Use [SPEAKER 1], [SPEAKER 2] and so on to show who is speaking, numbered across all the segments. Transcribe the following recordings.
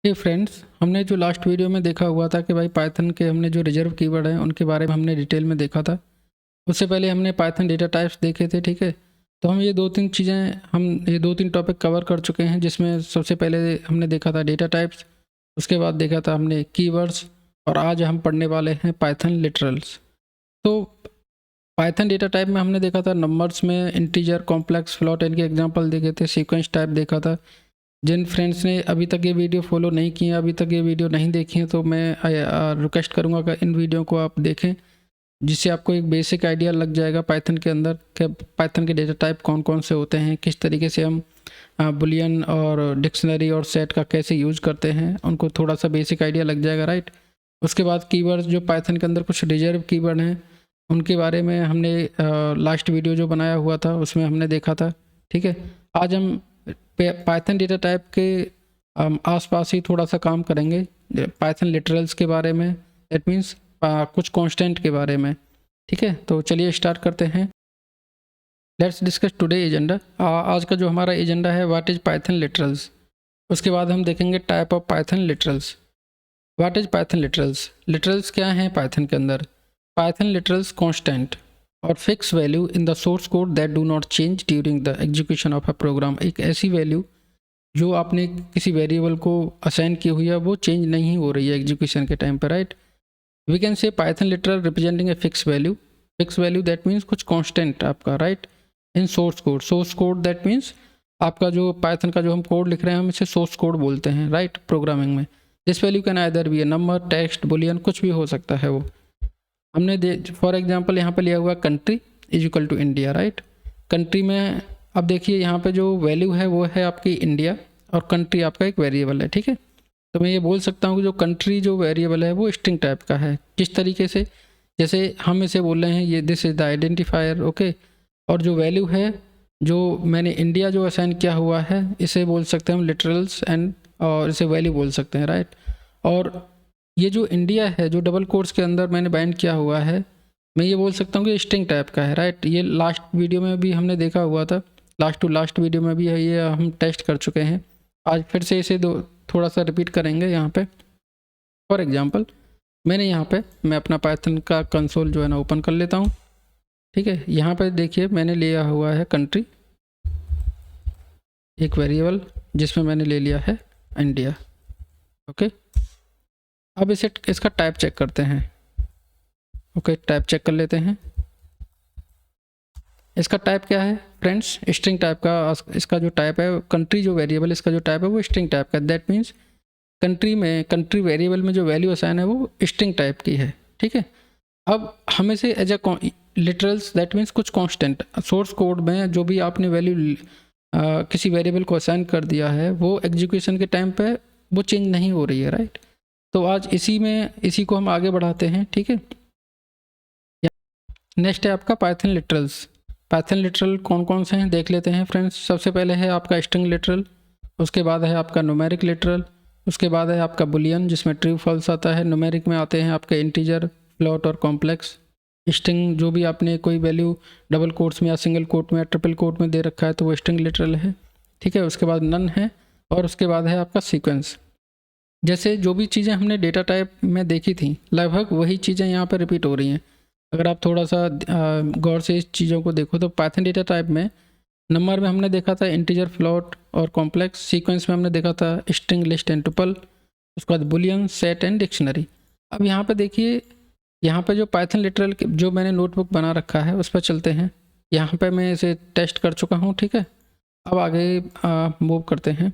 [SPEAKER 1] हे friends, हमने जो last video में देखा हुआ था कि भाई पाइथन के हमने जो रिजर्व कीवर्ड हैं उनके बारे में हमने डिटेल में देखा था। उससे पहले हमने पाइथन डेटा टाइप्स देखे थे, ठीक है। तो हम ये दो तीन टॉपिक कवर कर चुके हैं, जिसमें सबसे पहले हमने देखा था डेटा टाइप्स, उसके बाद देखा था हमने कीवर्ड्स, और आज हम पढ़ने वाले हैं पाइथन लिटरल्स। तो पाइथन डेटा टाइप में हमने देखा था नंबर्स में इंटीजर, कॉम्प्लेक्स, फ्लोट, इनके एग्जांपल देखे थे। सीक्वेंस टाइप देखा था। जिन फ्रेंड्स ने अभी तक ये वीडियो फॉलो नहीं किया, अभी तक ये वीडियो नहीं देखी है, तो मैं रिक्वेस्ट करूँगा कि इन वीडियो को आप देखें, जिससे आपको एक बेसिक आइडिया लग जाएगा पाइथन के अंदर कि पाइथन के डेटा टाइप कौन कौन से होते हैं, किस तरीके से हम बुलियन और डिक्शनरी और सेट का कैसे यूज करते हैं, उनको थोड़ा सा बेसिक आइडिया लग जाएगा, राइट। उसके बाद कीवर्ड्स, जो पाइथन के अंदर कुछ रिजर्व कीवर्ड हैं, उनके बारे में हमने लास्ट वीडियो जो बनाया हुआ था उसमें हमने देखा था, ठीक है। आज हम पाइथन डेटा टाइप के आसपास ही थोड़ा सा काम करेंगे, पाइथन लिटरल्स के बारे में, दैट मीन्स कुछ कांस्टेंट के बारे में, ठीक है। तो चलिए स्टार्ट करते हैं। Let's discuss today agenda. आज का जो हमारा एजेंडा है, व्हाट इज पाइथन लिटरल्स। उसके बाद हम देखेंगे type of Python literals. What is Python literals. Literals क्या हैं पाइथन के अंदर। पाइथन लिटरल्स कांस्टेंट और fix value in the source code that do not change during the execution of a program. एक ऐसी वैल्यू जो आपने किसी वेरिएबल को असाइन की हुई है, वो चेंज नहीं हो रही है एग्जीक्यूशन के टाइम पर, right. We can say Python literal representing a fix value. Fix value that means कुछ कांस्टेंट आपका, right. In source code, source code that means आपका जो पाइथन का जो हम कोड लिख रहे हैं, हम इसे सोर्स कोड बोलते हैं, राइट, प्रोग्रामिंग में। This value can either be a number, text, boolean, कुछ भी हो सकता है वो। हमने फॉर एग्जांपल यहाँ पे लिया हुआ country is equal to India, right. Country में अब देखिए यहाँ पे जो वैल्यू है वो है आपकी इंडिया, और कंट्री आपका एक वेरिएबल है, ठीक है। तो मैं ये बोल सकता हूँ कि जो कंट्री जो वेरिएबल है वो स्ट्रिंग टाइप का है। किस तरीके से, जैसे हम इसे बोल रहे हैं ये this is the identifier, okay. और जो वैल्यू है, जो मैंने इंडिया जो असाइन किया हुआ है, इसे बोल सकते हैं हम लिटरल्स एंड, और इसे वैल्यू बोल सकते हैं, राइट। और ये जो इंडिया है, जो डबल कोट्स के अंदर मैंने बाइंड किया हुआ है, मैं ये बोल सकता हूँ कि स्ट्रिंग टाइप का है, राइट। ये लास्ट वीडियो में भी हमने देखा हुआ था, लास्ट टू लास्ट वीडियो में भी है, ये हम टेस्ट कर चुके हैं। आज फिर से इसे थोड़ा सा रिपीट करेंगे यहाँ पे। फॉर एग्जांपल मैंने यहाँ पे, मैं अपना पाइथन का कंसोल जो है ना ओपन कर लेता हूँ, ठीक है। यहाँ पे देखिए मैंने लिया हुआ है कंट्री, एक वेरिएबल जिसमें मैंने ले लिया है इंडिया, ओके। अब इसका टाइप चेक करते हैं, ओके। टाइप चेक कर लेते हैं। इसका टाइप क्या है फ्रेंड्स, स्ट्रिंग टाइप का। इसका जो टाइप है कंट्री जो वेरिएबल, इसका जो टाइप है वो स्ट्रिंग टाइप का। दैट मीन्स कंट्री वेरिएबल में जो वैल्यू असाइन है वो स्ट्रिंग टाइप की है, ठीक है। अब हमें से as a literals that means कुछ कांस्टेंट, सोर्स कोड में जो भी आपने वैल्यू किसी वेरिएबल को असाइन कर दिया है, वो एग्जीक्यूशन के टाइम पे वो चेंज नहीं हो रही है, राइट। तो आज इसी को हम आगे बढ़ाते हैं, ठीक है। नेक्स्ट है आपका पाइथन लिटरल्स। पाइथन लिटरल कौन कौन से हैं देख लेते हैं फ्रेंड्स। सबसे पहले है आपका स्ट्रिंग लिटरल, उसके बाद है आपका न्यूमेरिक लिटरल, उसके बाद है आपका बुलियन जिसमें ट्रू फॉल्स आता है। न्यूमेरिक में आते हैं आपके इंटीजर, फ्लोट और कॉम्प्लेक्स। स्ट्रिंग जो भी आपने कोई वैल्यू डबल कोट्स में या सिंगल कोट में या ट्रिपल कोट में दे रखा है तो वो स्ट्रिंग लिटरल है, ठीक है। उसके बाद नन है, और उसके बाद है आपका सीक्वेंस। जैसे जो भी चीज़ें हमने डेटा टाइप में देखी थी, लगभग वही चीज़ें यहाँ पर रिपीट हो रही हैं। अगर आप थोड़ा सा गौर से इस चीज़ों को देखो तो पाइथन डेटा टाइप में नंबर में हमने देखा था इंटीजर, फ्लोट और कॉम्प्लेक्स। सीक्वेंस में हमने देखा था स्ट्रिंग, लिस्ट एंड टुपल। उसके बाद बुलियन, सेट एंड डिक्शनरी। अब यहाँ पे देखिए, यहाँ पे जो पाइथन लिटरल जो मैंने नोटबुक बना रखा है उस पर चलते हैं। यहाँ पे मैं इसे टेस्ट कर चुका हूँ, ठीक है। अब आगे मूव करते हैं।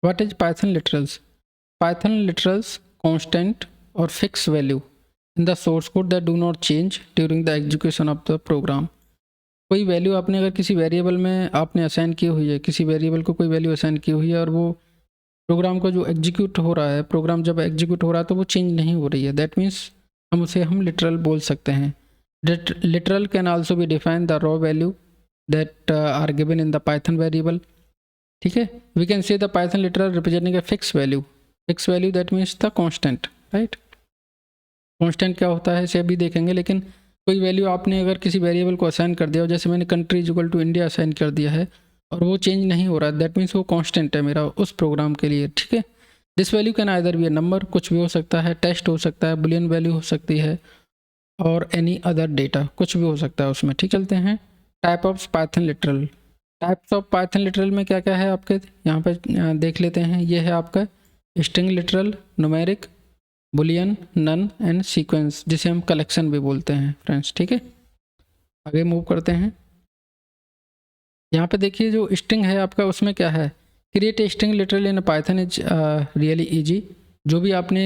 [SPEAKER 1] What is Python literals. Python literals constant और fix value in the source code that do not change during the execution of the program. कोई वैल्यू आपने अगर किसी वेरिएबल में आपने असाइन की हुई है, किसी वेरिएबल को कोई वैल्यू असाइन की हुई है, और वो प्रोग्राम को जो एग्जीक्यूट हो रहा है, प्रोग्राम जब एग्जीक्यूट हो रहा है तो वो चेंज नहीं हो रही है, दैट मीन्स हम लिटरल बोल सकते हैं। Literal can also be define the raw value that are given in the Python variable, ठीक है। We can say the Python literal representing a fix value. Fix value that means the constant, right. Constant क्या होता है इसे अभी देखेंगे, लेकिन कोई वैल्यू आपने अगर किसी वेरिएबल को असाइन कर दिया हो, जैसे मैंने country is equal to India assign कर दिया है, और वो चेंज नहीं हो रहा है, दैट मीन्स वो कांस्टेंट है मेरा उस प्रोग्राम के लिए, ठीक है। This value can either be a number, कुछ भी हो सकता है, टेस्ट हो सकता है, बुलियन वैल्यू हो सकती है, और एनी अदर डेटा, कुछ भी हो सकता है उसमें, ठीक। चलते हैं type of Python literal. Types of Python literal में क्या क्या है आपके यहाँ पे देख लेते हैं। ये है आपका string literal, numeric, boolean, none and sequence, जिसे हम कलेक्शन भी बोलते हैं फ्रेंड्स, ठीक है। आगे मूव करते हैं। यहाँ पे देखिए जो स्ट्रिंग है आपका, उसमें क्या है, create a string literal in Python is really easy. जो भी आपने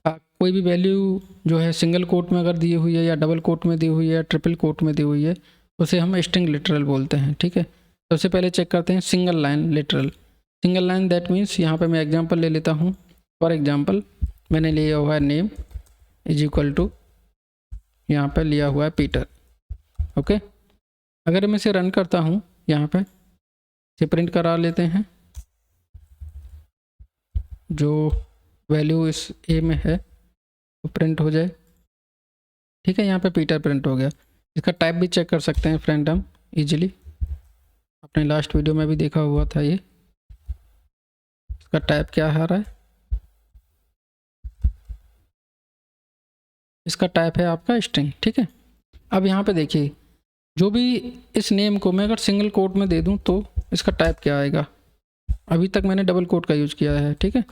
[SPEAKER 1] कोई भी वैल्यू जो है सिंगल कोट में अगर दी हुई है, या डबल कोट में दी हुई है, या ट्रिपल कोट में दी हुई है, उसे हम स्ट्रिंग लिटरल बोलते हैं, ठीक है। सबसे पहले चेक करते हैं single line literal. Single line that means, यहाँ पे मैं एग्जांपल ले लेता हूँ। फॉर एग्जांपल मैंने लिया हुआ है नेम इज इक्वल टू, यहाँ पे लिया हुआ है पीटर, ओके। अगर मैं इसे रन करता हूँ, यहाँ पे इसे प्रिंट करा लेते हैं, जो वैल्यू इस ए में है वो प्रिंट हो जाए, ठीक है। यहाँ पे पीटर प्रिंट हो गया। इसका टाइप भी चेक कर सकते हैं फ्रेंड हम इजीली, अपने लास्ट वीडियो में भी देखा हुआ था ये। इसका टाइप क्या आ रहा है, इसका टाइप है आपका स्ट्रिंग, ठीक है। अब यहाँ पे देखिए, जो भी इस नेम को मैं अगर सिंगल कोट में दे दूँ तो इसका टाइप क्या आएगा। अभी तक मैंने डबल कोट का यूज़ किया है, ठीक है।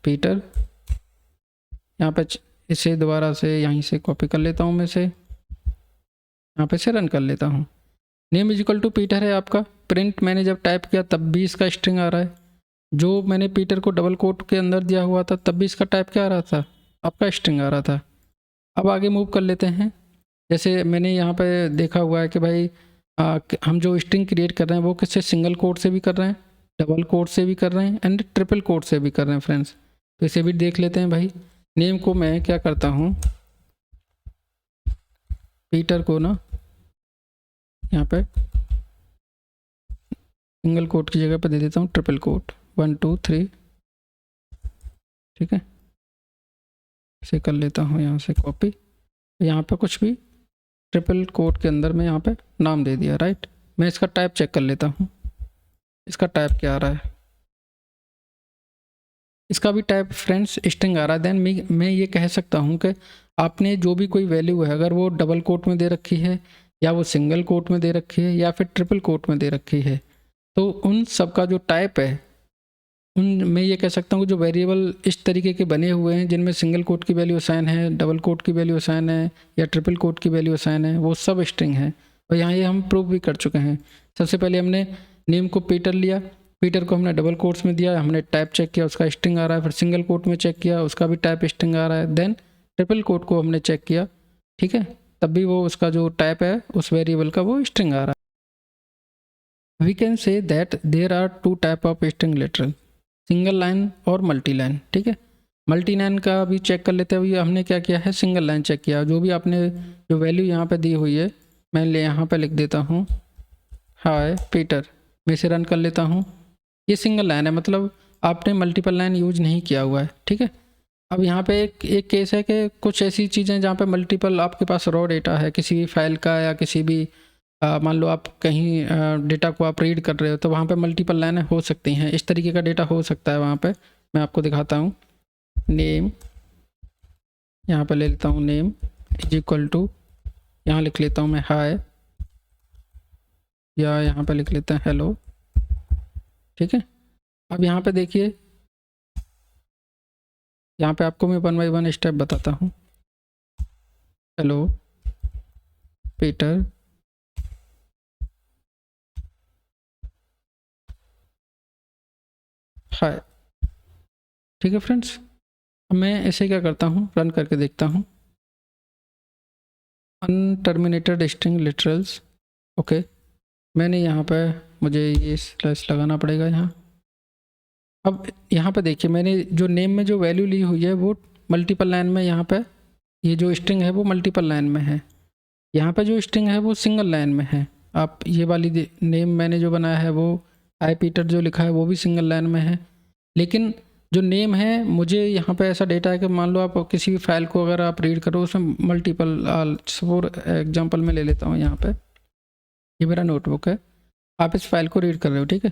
[SPEAKER 1] पीटर, यहाँ पे इसे दोबारा से यहीं से कॉपी कर लेता हूँ मैं, इसे यहाँ पे से रन कर लेता हूँ। नेम इजिकल टू पीटर है आपका, प्रिंट मैंने जब टाइप किया तब भी इसका स्ट्रिंग आ रहा है। जो मैंने पीटर को डबल कोट के अंदर दिया हुआ था तब भी इसका टाइप क्या आ रहा था, आपका स्ट्रिंग आ रहा था। अब आगे मूव कर लेते हैं। जैसे मैंने यहाँ पे देखा हुआ है कि भाई हम जो स्ट्रिंग क्रिएट कर रहे हैं वो किससे, सिंगल कोट से भी कर रहे हैं, डबल कोट से भी कर रहे हैं, एंड ट्रिपल कोट से भी कर रहे हैं फ्रेंड्स। तो इसे भी देख लेते हैं भाई। नेम को मैं क्या करता हूँ, पीटर को ना यहाँ पे सिंगल कोट की जगह पे दे देता हूँ ट्रिपल कोट, 1 2 3, ठीक है। इसे कर लेता हूँ यहाँ से कॉपी, यहाँ पे कुछ भी ट्रिपल कोट के अंदर मैं यहाँ पे नाम दे दिया, राइट। मैं इसका टाइप चेक कर लेता हूँ, इसका टाइप क्या आ रहा है। इसका भी टाइप फ्रेंड्स स्ट्रिंग आ रहा है। देन मैं ये कह सकता हूँ कि आपने जो भी कोई वैल्यू है, अगर वो डबल कोट में दे रखी है, या वो सिंगल कोट में दे रखी है, या फिर ट्रिपल कोट में दे रखी है, तो उन सब का जो टाइप है, उन मैं ये कह सकता हूँ कि जो वेरिएबल इस तरीके के बने हुए हैं जिनमें सिंगल कोट की वैल्यू असाइन है, डबल कोट की वैल्यू असाइन है, या ट्रिपल कोट की वैल्यू असाइन है, वो सब स्ट्रिंग है। और यहाँ ये हम प्रूव भी कर चुके हैं। सबसे पहले हमने नेम को पीटर लिया, पीटर को हमने डबल कोट्स में दिया, हमने टाइप चेक किया, उसका स्ट्रिंग आ रहा है। फिर सिंगल कोट में चेक किया, उसका भी टाइप स्ट्रिंग आ रहा है। देन ट्रिपल कोट को हमने चेक किया, ठीक है, तब भी वो उसका जो टाइप है उस वेरिएबल का वो स्ट्रिंग आ रहा है। We can say that there are 2 type of string literal, single line और मल्टी लाइन, ठीक है। मल्टी लाइन का भी चेक कर लेते हैं। अभी हमने क्या किया है, सिंगल लाइन चेक किया। जो भी आपने जो वैल्यू यहाँ पे दी हुई है, मैं यहाँ पे लिख देता हूँ हाय पीटर, मैं इसे रन कर लेता हूँ। ये सिंगल लाइन है, मतलब आपने मल्टीपल लाइन यूज नहीं किया हुआ है, ठीक है। अब यहाँ पे एक केस है कि कुछ ऐसी चीज़ें जहाँ पे मल्टीपल आपके पास रॉ डेटा है किसी भी फाइल का, या किसी भी मान लो आप कहीं डेटा को आप रीड कर रहे हो, तो वहाँ पे मल्टीपल लाइनें हो सकती हैं। इस तरीके का डेटा हो सकता है वहाँ पे। मैं आपको दिखाता हूँ। नेम, यहाँ पे ले लेता हूँ नेम इज इक्वल टू, यहाँ लिख लेता हूँ मैं हाय, या यहाँ पे लिख लेते हैं हेलो, ठीक है। अब यहाँ पे देखिए, यहाँ पे आपको मैं 1 बाय 1 स्टेप बताता हूँ। हेलो पीटर, हाय, ठीक है फ्रेंड्स। अब मैं इसे क्या करता हूँ, रन करके देखता हूँ। अनटर्मिनेटेड स्ट्रिंग लिटरल्स, ओके। मैंने यहाँ पे, मुझे ये स्लैश लगाना पड़ेगा यहाँ। अब यहाँ पे देखिए, मैंने जो नेम में जो वैल्यू ली हुई है वो मल्टीपल लाइन में, यहाँ पे ये जो स्ट्रिंग है वो मल्टीपल लाइन में है। यहाँ पे जो स्ट्रिंग है वो सिंगल लाइन में है। आप ये वाली नेम मैंने जो बनाया है वो आई पीटर जो लिखा है वो भी सिंगल लाइन में है। लेकिन जो नेम है, मुझे यहाँ पे ऐसा डेटा है कि मान लो आप किसी भी फाइल को अगर आप रीड करो उसमें मल्टीपल, फॉर एग्जांपल मैं ले लेता हूँ यहाँ पे, ये मेरा नोटबुक है। आप इस फाइल को रीड कर रहे हो, ठीक है।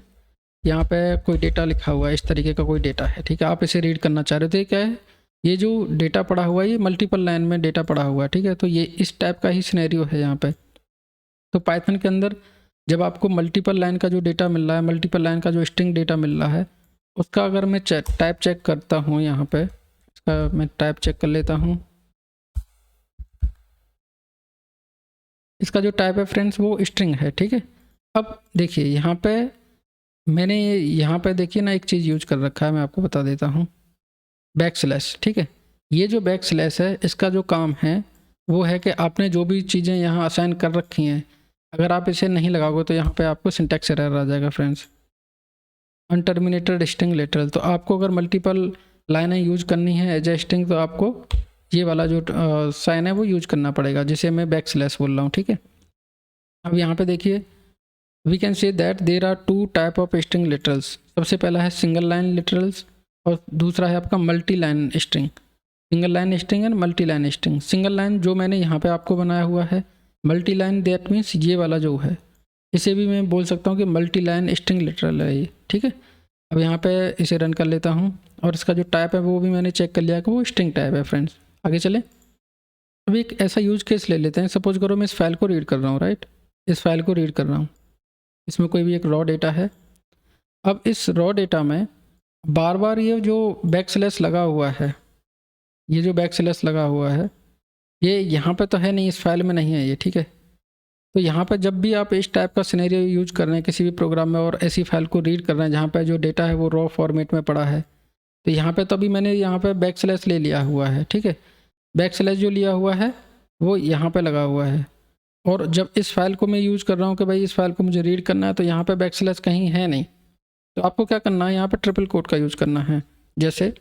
[SPEAKER 1] यहाँ पे कोई डेटा लिखा हुआ है, इस तरीके का कोई डेटा है, ठीक है। आप इसे रीड करना चाह रहे थे, क्या है ये जो डेटा पड़ा हुआ है, ये मल्टीपल लाइन में डेटा पड़ा हुआ है, ठीक है। तो ये इस टाइप का ही सिनेरियो है यहाँ पे। तो पाइथन के अंदर जब आपको मल्टीपल लाइन का जो डेटा मिल रहा है, मल्टीपल लाइन का जो स्ट्रिंग डेटा मिल रहा है, उसका अगर मैं टाइप चेक करता हूँ यहाँ पे, इसका मैं टाइप चेक कर लेता हूँ। इसका जो टाइप है फ्रेंड्स वो स्ट्रिंग है, ठीक है। अब देखिए यहाँ पे मैंने यहाँ पे देखिए ना एक चीज़ यूज कर रखा है, मैं आपको बता देता हूँ, बैक स्लैश, ठीक है। ये जो बैक स्लैश है इसका जो काम है वो है कि आपने जो भी चीज़ें यहाँ असाइन कर रखी हैं, अगर आप इसे नहीं लगाओगे तो यहाँ पे आपको सिंटैक्स एरर आ जाएगा फ्रेंड्स, अनटर्मिनेटेड स्ट्रिंग लिटरल। तो आपको अगर मल्टीपल लाइनें यूज करनी है एज ए स्ट्रिंग, तो आपको ये वाला जो साइन है वो यूज करना पड़ेगा, जिसे मैं बैक स्लैश बोल रहा हूँ, ठीक है। अब यहाँ पे देखिए we can say that there are two type of string literals. सबसे पहला है सिंगल लाइन लिटरल्स और दूसरा है आपका multi line string. Single line string and multi line string. Single line जो मैंने यहाँ पे आपको बनाया हुआ है, मल्टी लाइन दैट मीन्स ये वाला जो है, इसे भी मैं बोल सकता हूँ कि मल्टी लाइन स्ट्रिंग लिटरल है ये, ठीक है। अब यहाँ पे इसे रन कर लेता हूँ और इसका जो टाइप है वो भी मैंने चेक कर लिया कि वो स्ट्रिंग टाइप है फ्रेंड्स। आगे चले, अब एक ऐसा यूज केस ले लेते हैं। सपोज करो मैं इस फाइल को रीड कर रहा हूँ, राइट, इस फाइल को रीड कर रहा हूँ, इसमें कोई भी एक रॉ डेटा है। अब इस रॉ डेटा में बार बार ये जो बैक स्लैश लगा हुआ है, ये जो बैक स्लैश लगा हुआ है, ये यहाँ पे तो है नहीं, इस फाइल में नहीं है ये, ठीक है। तो यहाँ पे जब भी आप इस टाइप का सिनेरियो यूज कर रहे हैं किसी भी प्रोग्राम में और ऐसी फाइल को रीड कर रहे हैं जहाँ पे जो डेटा है वो रॉ फॉर्मेट में पड़ा है, तो यहाँ पे तो अभी मैंने यहाँ पे बैक स्लैश ले लिया हुआ है, ठीक है। बैक स्लैश जो लिया हुआ है वो यहाँ पे लगा हुआ है, और जब इस फाइल को मैं यूज़ कर रहा हूँ कि भाई इस फाइल को मुझे रीड करना है, तो यहाँ पे बैक स्लैश कहीं है नहीं। तो आपको क्या करना है, यहाँ पे ट्रिपल कोट का यूज़ करना है। जैसे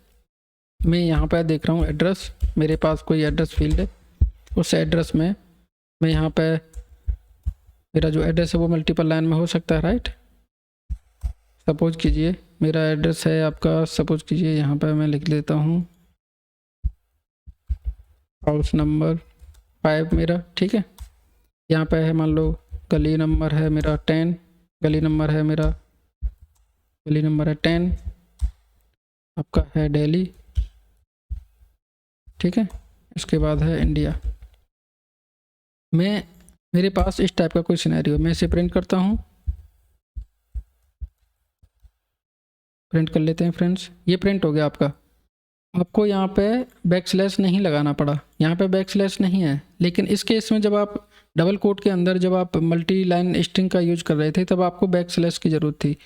[SPEAKER 1] मैं यहाँ पे देख रहा हूँ एड्रेस, मेरे पास कोई एड्रेस फील्ड है, उस एड्रेस में मैं यहाँ पे मेरा जो एड्रेस है वो मल्टीपल लाइन में हो सकता है, राइट। सपोज कीजिए मेरा एड्रेस है आपका, सपोज कीजिए यहाँ पे मैं लिख लेता हूँ हाउस नंबर 5 मेरा, ठीक है। यहाँ पे है मान लो गली नंबर है मेरा 10, गली नंबर है मेरा, गली नंबर है 10, आपका है दिल्ली, ठीक है। इसके बाद है इंडिया। मेरे पास इस टाइप का कोई सिनेरियो, मैं इसे प्रिंट करता हूँ, प्रिंट कर लेते हैं फ्रेंड्स। ये प्रिंट हो गया आपका। आपको यहाँ पे बैक स्लैश नहीं लगाना पड़ा, यहाँ पे बैक स्लैश नहीं है। लेकिन इस केस में जब आप डबल कोट के अंदर जब आप मल्टी लाइन स्ट्रिंग का यूज कर रहे थे तब आपको बैक स्लैश की ज़रूरत थी,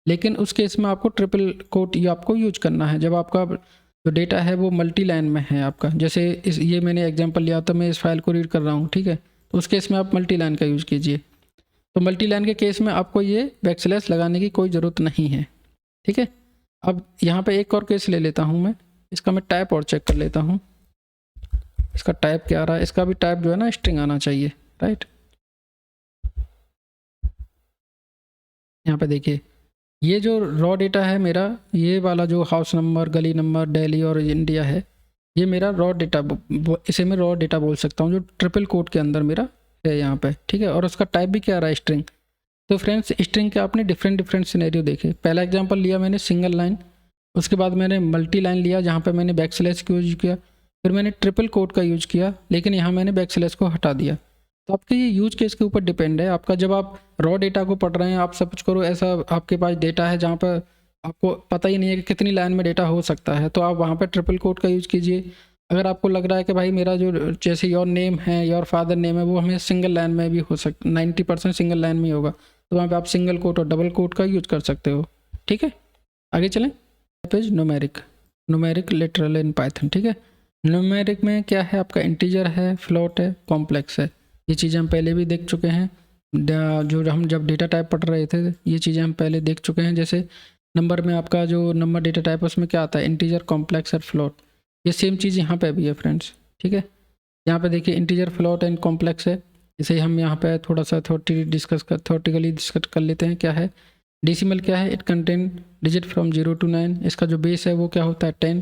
[SPEAKER 1] लेकिन उस केस में आपको ट्रिपल कोट ये आपको यूज करना है जब आपका जो डेटा है वो मल्टी लाइन में है आपका। जैसे ये मैंने एग्जांपल लिया तो मैं इस फाइल को रीड कर रहा हूँ, ठीक है। तो उस केस में आप मल्टी लाइन का यूज़ कीजिए। तो मल्टी लाइन के केस में आपको ये बैक स्लैश लगाने की कोई ज़रूरत नहीं है, ठीक है। अब यहाँ पर एक और केस ले लेता हूँ मैं, इसका मैं टाइप और चेक कर लेता हूँ, इसका टाइप क्या आ रहा है। इसका भी टाइप जो है ना स्ट्रिंग आना चाहिए, राइट। यहाँ पे देखिए ये जो रॉ डेटा है मेरा, ये वाला जो हाउस नंबर, गली नंबर, दिल्ली और इंडिया है, ये मेरा रॉ डेटा, इसे मैं रॉ डेटा बोल सकता हूँ जो ट्रिपल कोट के अंदर मेरा है यहाँ पे, ठीक है। और उसका टाइप भी क्या आ रहा है, स्ट्रिंग। तो फ्रेंड्स स्ट्रिंग के आपने डिफरेंट सिनेरियो देखे। पहला एग्जाम्पल लिया मैंने सिंगल लाइन, उसके बाद मैंने मल्टी लाइन लिया जहाँ पे मैंने बैक स्लैश का यूज किया, फिर मैंने ट्रिपल कोट का यूज किया, लेकिन यहाँ मैंने बैक स्लैश को हटा दिया। तो आपके ये यूज केस के ऊपर डिपेंड है आपका। जब आप रॉ डेटा को पढ़ रहे हैं, आप सपोज करो ऐसा आपके पास डेटा है जहाँ पर आपको पता ही नहीं है कि कितनी लाइन में डेटा हो सकता है, तो आप वहाँ पर ट्रिपल कोट का यूज़ कीजिए। अगर आपको लग रहा है कि भाई मेरा जो जैसे योर नेम है, योर फादर नेम है, वो हमें सिंगल लाइन में भी हो सकता, 90% सिंगल लाइन में ही होगा, तो वहाँ पे आप सिंगल कोट और डबल कोट का यूज कर सकते हो, ठीक है। आगे चलें, page numeric literal in Python, ठीक है। न्यूमेरिक में क्या है आपका, इंटीजर है, फ्लोट है, कॉम्प्लेक्स है। ये चीज़ें हम पहले भी देख चुके हैं, जो हम जब डेटा टाइप पढ़ रहे थे ये चीज़ें हम पहले देख चुके हैं। जैसे नंबर में आपका जो नंबर डेटा टाइप है उसमें क्या आता है, इंटीजर, कॉम्प्लेक्स और फ्लोट। ये सेम चीज़ यहाँ पे भी है फ्रेंड्स, ठीक है। यहाँ पे देखिए इंटीजर, फ्लोट एंड कॉम्प्लेक्स है। इसे हम यहाँ पे थोड़ा सा थोरेटिकली डिस्कस कर लेते हैं। क्या है डेसिमल, क्या है, it contain digit from 0 to 9। इसका जो बेस है वो क्या होता है 10।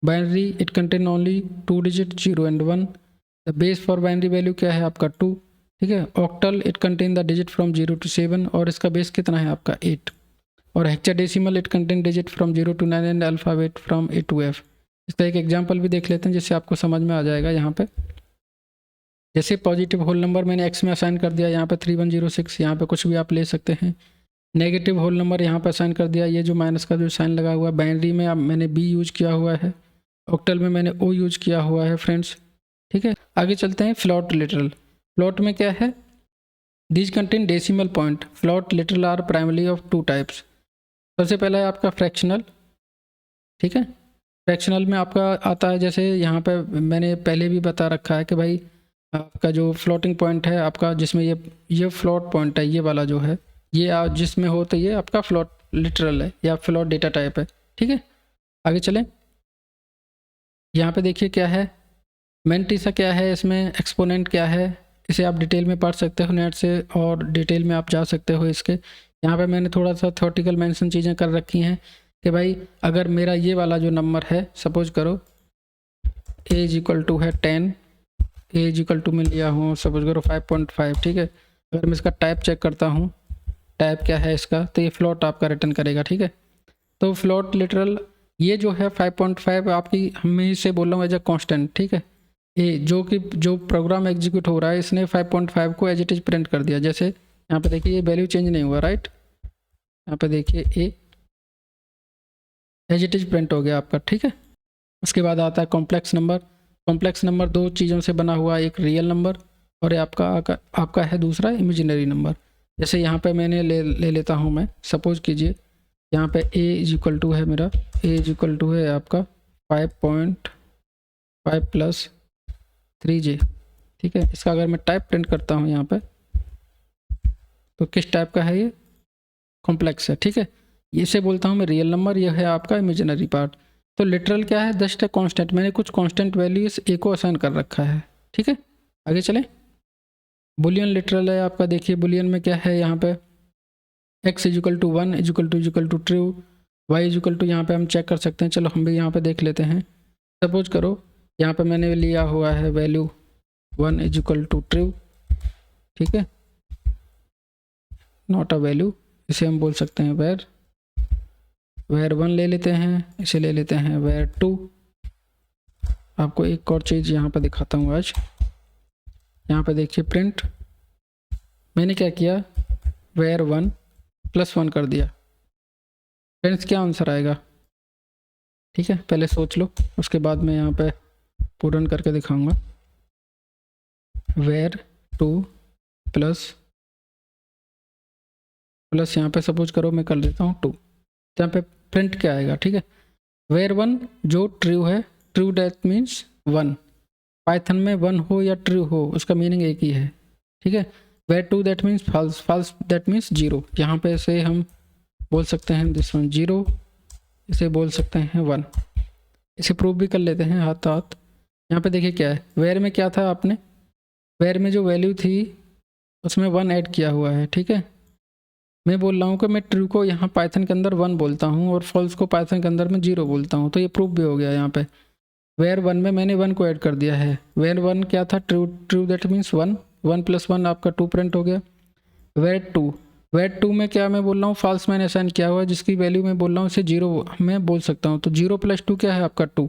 [SPEAKER 1] Binary, it contain only 2 digit 0 and 1। The base for binary value क्या है आपका 2, ठीक है। Octal it contain the digit from 0 to 7 और इसका बेस कितना है आपका 8। और hexadecimal it contain digit from 0 to 9 and alphabet from A to F। इसका एक एग्जांपल भी देख लेते हैं जिससे आपको समझ में आ जाएगा। यहाँ पे जैसे पॉजिटिव होल नंबर मैंने x में असाइन कर दिया, यहाँ पे 3106, यहाँ पे कुछ भी आप ले सकते हैं। नेगेटिव होल नंबर यहाँ पे असाइन कर दिया, ये जो माइनस का जो साइन लगा हुआ है। बाइनरी में अब मैंने b यूज किया हुआ है, ऑक्टल में मैंने o यूज किया हुआ है फ्रेंड्स, ठीक है। आगे चलते हैं फ्लोट लिटरल। फ्लोट में क्या है, these contain decimal point. Float literal are primary of 2 types. सबसे पहला है आपका फ्रैक्शनल, ठीक है। फ्रैक्शनल में आपका आता है, जैसे यहाँ पे मैंने पहले भी बता रखा है कि भाई आपका जो फ्लोटिंग पॉइंट है आपका, जिसमें ये फ्लोट पॉइंट है, ये वाला जो है, ये जिसमें हो तो ये आपका फ्लोट लिटरल है या फ्लोट डेटा टाइप है, ठीक है। आगे चलें, यहाँ पे देखिए क्या है, मैंटिसा क्या है, इसमें एक्सपोनेंट क्या है, इसे आप डिटेल में पढ़ सकते हो नेट से और डिटेल में आप जा सकते हो इसके। यहाँ पे मैंने थोड़ा सा थ्योरेटिकल मेंशन चीज़ें कर रखी हैं कि भाई अगर मेरा ये वाला जो नंबर है, सपोज करो a = है 10, a = मैं लिया हूँ सपोज करो 5.5, ठीक है। अगर मैं इसका टाइप चेक करता हूँ, टाइप क्या है इसका, तो ये फ्लोट आपका रिटर्न करेगा, ठीक है। तो फ्लोट लिटरल ये जो है 5.5 आपकी, मैं इसे बोल रहा हूँ एज अ कॉन्स्टेंट, ठीक है। ये जो प्रोग्राम एग्जीक्यूट हो रहा है, इसने 5.5 को एज इट इज प्रिंट कर दिया। जैसे यहाँ पे देखिए ये वैल्यू चेंज नहीं हुआ, राइट। यहाँ पे देखिए ए एज इट इज प्रिंट हो गया आपका, ठीक है। उसके बाद आता है कॉम्प्लेक्स नंबर। कॉम्प्लेक्स नंबर 2 चीज़ों से बना हुआ, एक रियल नंबर और ये आपका है दूसरा इमेजिनरी नंबर। जैसे यहाँ पे मैंने ले लेता हूँ मैं, सपोज कीजिए यहाँ पे a = है मेरा, a = है आपका 5.5 + 3j, ठीक है। इसका अगर मैं टाइप प्रिंट करता हूँ यहाँ पे, तो किस टाइप का है, ये कॉम्प्लेक्स है, ठीक है। इसे बोलता हूँ मैं रियल नंबर, यह है आपका इमेजिनरी पार्ट। तो लिटरल क्या है, जस्ट है कांस्टेंट, मैंने कुछ कांस्टेंट वैल्यू इस ए को असाइन कर रखा है, ठीक है। आगे चलें, बुलियन लिटरल है आपका। देखिए बुलियन में क्या है, यहाँ पे x = 1 = ट्रू, y = यहाँ पे हम चेक कर सकते हैं। चलो हम भी यहाँ पे देख लेते हैं। सपोज करो यहाँ पे मैंने लिया हुआ है वैल्यू 1 = ट्रू, ठीक है, नॉट अ वैल्यू, इसे हम बोल सकते हैं वेर 1 ले लेते हैं, इसे ले लेते हैं वेर 2। आपको एक और चीज़ यहाँ पे दिखाता हूँ आज। यहाँ पे देखिए प्रिंट, मैंने क्या किया, वेर 1 + 1 कर दिया। फ्रेंड्स क्या आंसर आएगा, ठीक है, पहले सोच लो, उसके बाद मैं यहाँ पे पूर्ण करके दिखाऊंगा। वेर 2 प्लस यहाँ पे सपोज करो मैं कर देता हूँ 2, तो यहाँ पे प्रिंट क्या आएगा, ठीक है। वेर 1 जो ट्रू है, ट्रू दैट मीन्स 1, पाइथन में 1 हो या ट्रू हो उसका मीनिंग एक ही है, ठीक है। Where 2 that means false, false that means 0। यहाँ पे से हम बोल सकते हैं दिस वन 0, इसे बोल सकते हैं 1। इसे प्रूव भी कर लेते हैं हाथ हाथ। यहाँ पे देखिए क्या है, वेर में क्या था, आपने वेर में जो वैल्यू थी उसमें 1 ऐड किया हुआ है, ठीक है। मैं बोल रहा हूँ कि मैं ट्रू को यहाँ पाइथन के अंदर 1 बोलता हूँ और फॉल्स को पाइथन के अंदर मैं 0 बोलता हूँ, तो ये प्रूफ भी हो गया। यहाँ पे वेर 1 में मैंने 1 को ऐड कर दिया है। वेर 1 क्या था, ट्रू दैट मीन्स 1, 1 + 1 आपका 2 प्रिंट हो गया। वेर 2 में क्या मैं बोल रहा हूँ, फॉल्स मैंने असाइन किया हुआ है, जिसकी वैल्यू मैं बोल रहा हूँ इसे 0 मैं बोल सकता हूँ, तो 0 + 2 क्या है आपका 2,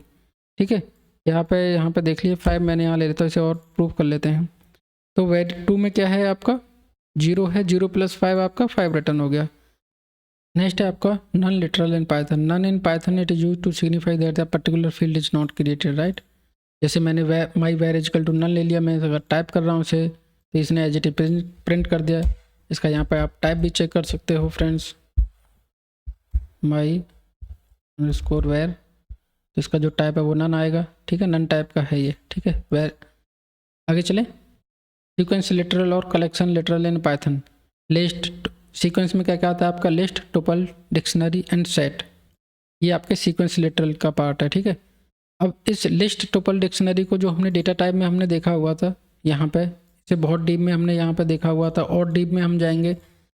[SPEAKER 1] ठीक है। यहाँ पे देख लीजिए 5 मैंने यहाँ ले लेता हूँ, इसे और प्रूफ कर लेते हैं। तो वेर 2 में क्या है आपका 0 है, 0 + 5 आपका 5 रिटर्न हो गया। नेक्स्ट है आपका none literal in Python. None in Python it is use to signify that the particular field is not created, right. जैसे मैंने माई वेर = नन ले लिया, मैं अगर टाइप कर रहा हूँ उसे, तो इसने एज इट इज प्रिंट कर दिया। इसका यहाँ पे आप टाइप भी चेक कर सकते हो फ्रेंड्स, my_var, तो इसका जो टाइप है वो नन आएगा, ठीक है, नन टाइप का है ये, ठीक है। वेर आगे चलें, सीक्वेंस लिटरल और collection literal in Python. List sequence में क्या क्या आता है आपका, list, tuple, dictionary and set, ये आपके सीक्वेंस लिटरल का पार्ट है, ठीक है। अब इस लिस्ट, टुपल, डिक्शनरी को जो हमने डेटा टाइप में हमने देखा हुआ था, यहाँ पे इसे बहुत डीप में हमने यहाँ पे देखा हुआ था, और डीप में हम जाएंगे।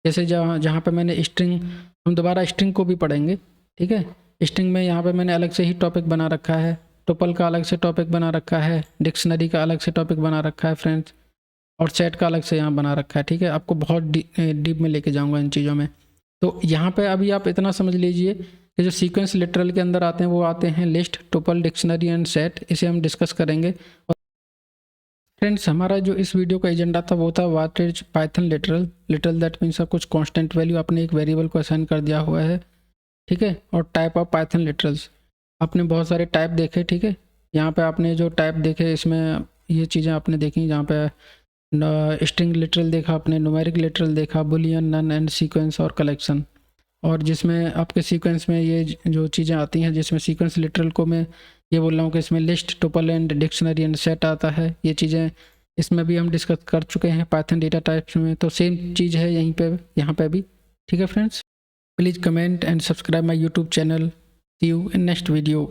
[SPEAKER 1] जैसे जहाँ पे मैंने स्ट्रिंग, हम दोबारा स्ट्रिंग को भी पढ़ेंगे, ठीक है। स्ट्रिंग में यहाँ पे मैंने अलग से ही टॉपिक बना रखा है, टुपल का अलग से टॉपिक बना रखा है, डिक्शनरी का अलग से टॉपिक बना रखा है फ्रेंड्स, और सेट का अलग से यहाँ बना रखा है, ठीक है। आपको बहुत डीप में लेके जाऊँगा इन चीज़ों में। तो यहाँ पे अभी आप इतना समझ लीजिए कि जो सीक्वेंस लिटरल के अंदर आते हैं वो आते हैं list, tuple, dictionary and set. इसे हम डिस्कस करेंगे। फ्रेंड्स, हमारा जो इस वीडियो का एजेंडा था वो था what is Python literal. Literal that means कुछ कांस्टेंट वैल्यू आपने एक वेरिएबल को असाइन कर दिया हुआ है, ठीक है। और टाइप ऑफ पाइथन लिटरल्स, आपने बहुत सारे टाइप देखे, ठीक है। यहाँ पे आपने जो टाइप देखे इसमें ये चीज़ें आपने देखी, जहाँ पे स्ट्रिंग लिटरल देखा आपने, न्यूमेरिक लिटरल देखा, बुलियन, नन एंड सीक्वेंस और कलेक्शन। और जिसमें आपके सीक्वेंस में ये जो चीज़ें आती हैं, जिसमें सीक्वेंस लिटरल को मैं ये बोल रहा हूँ कि इसमें list, tuple and dictionary and set आता है। ये चीज़ें इसमें भी हम डिस्कस कर चुके हैं पाइथन डेटा टाइप्स में, तो सेम चीज़ है यहीं पे, यहाँ पे भी, ठीक है friends. Please comment and subscribe my YouTube channel. See you in next video.